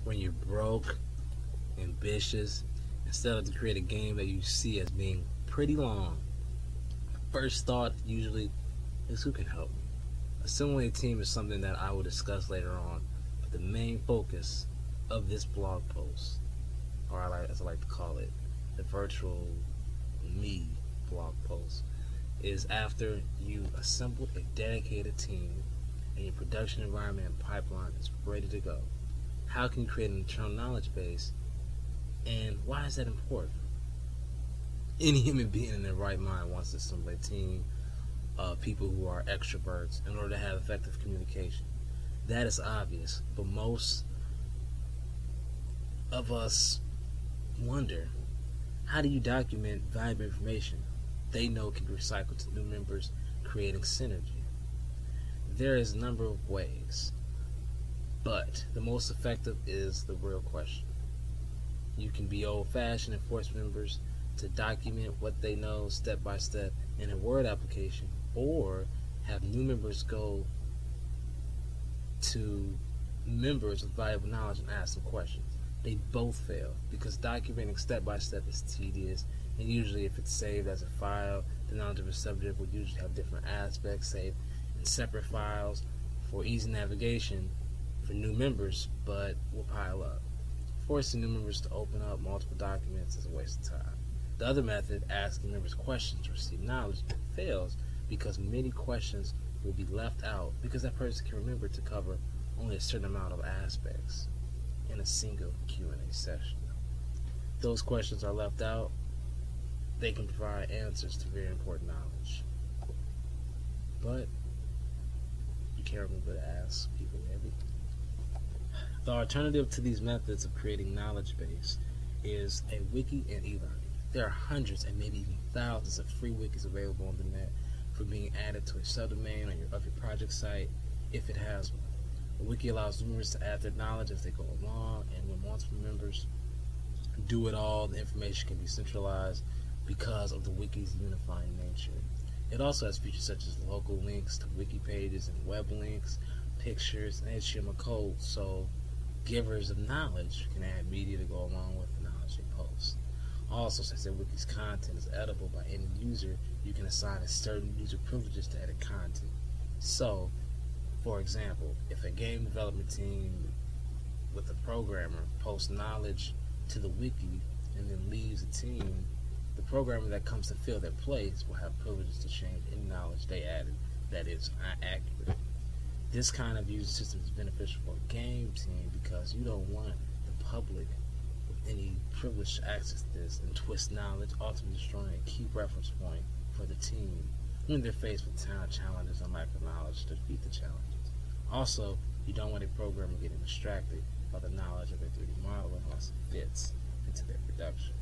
when you're broke, ambitious, instead of to create a game that you see as being pretty long, first thought usually is who can help me. Assimilating a team is something that I will discuss later on, but the main focus of this blog post, or as I like to call it, the virtual me blog post, is after you assembled a dedicated team and your production environment and pipeline is ready to go. How can you create an internal knowledge base, and why is that important? Any human being in their right mind wants to assemble a team of people who are extroverts in order to have effective communication. That is obvious, but most of us wonder, how do you document valuable information they know can be recycled to new members, creating synergy? There is a number of ways, but the most effective is the real question. You can be old-fashioned and force members to document what they know step by step in a Word application, or have new members go to members with valuable knowledge and ask them questions. They both fail because documenting step by step is tedious, and usually if it's saved as a file, the knowledge of a subject will usually have different aspects saved in separate files for easy navigation for new members, but will pile up. Forcing new members to open up multiple documents is a waste of time. The other method, asking members questions to receive knowledge, fails because many questions will be left out because that person can remember to cover only a certain amount of aspects in a single Q&A session. If those questions are left out, they can provide answers to very important knowledge. But you can't remember to ask people everything. The alternative to these methods of creating knowledge base is a wiki and e-learning. There are hundreds and maybe even thousands of free wikis available on the net for being added to a subdomain of your project site if it has one. A wiki allows members to add their knowledge as they go along, and when multiple members do it all, the information can be centralized because of the wiki's unifying nature. It also has features such as local links to wiki pages and web links, pictures, and HTML code, so givers of knowledge can add media to go along with the knowledge they post. Also, since the wiki's content is editable by any user, you can assign a certain user privileges to edit content. So, for example, if a game development team with a programmer posts knowledge to the wiki and then leaves the team, the programmer that comes to fill their place will have privileges to change any knowledge they added that is accurate. This kind of user system is beneficial for a game team because you don't want the public with any privilege to access this and twist knowledge, ultimately destroying a key reference point for the team when they're faced with talent challenges and lack of knowledge to defeat the challenges. Also, you don't want a programmer getting distracted by the knowledge of a 3D model unless it fits into their production.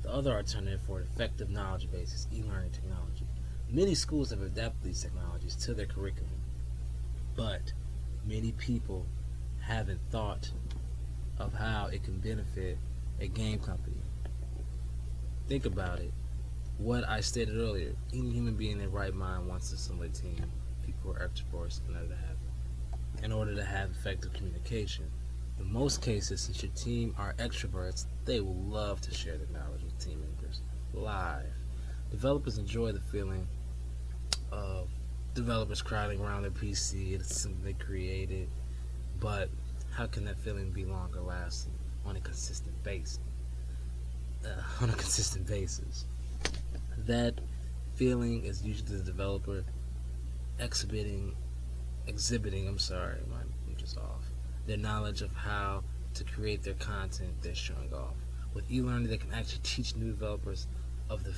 The other alternative for an effective knowledge base is e-learning technology. Many schools have adapted these technologies to their curriculum, but many people haven't thought of how it can benefit a game company. Think about it. What I stated earlier, any human being in their right mind wants to assemble a team, people who are extroverts in order to have effective communication. In most cases, since your team are extroverts, they will love to share their knowledge with team members live. Developers enjoy the feeling of developers crowding around their PC. It's something they created, but how can that feeling be longer lasting on a consistent basis? That feeling is usually the developer exhibiting, I'm just off, their knowledge of how to create their content they're showing off. With e-learning, they can actually teach new developers of the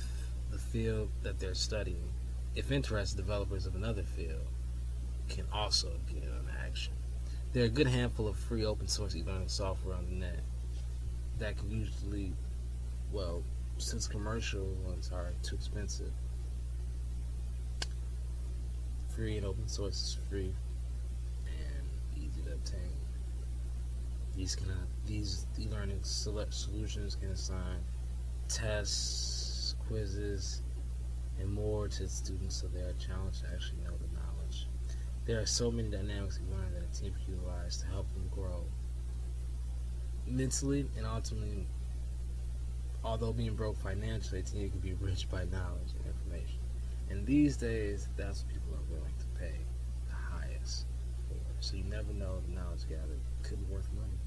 field that they're studying. If interested, developers of another field can also get in on action. There are a good handful of free open source e-learning software on the net that can usually, since commercial ones are too expensive, free and open source is free and easy to obtain. These e-learning solutions can assign tests, quizzes, and more to students, so they are challenged to actually know the knowledge. There are so many dynamics in learning that a team can utilize to help them grow. mentally and ultimately, although being broke financially, you can be rich by knowledge and information. And these days, that's what people are willing to pay the highest for. So you never know, the knowledge gathered could be worth money.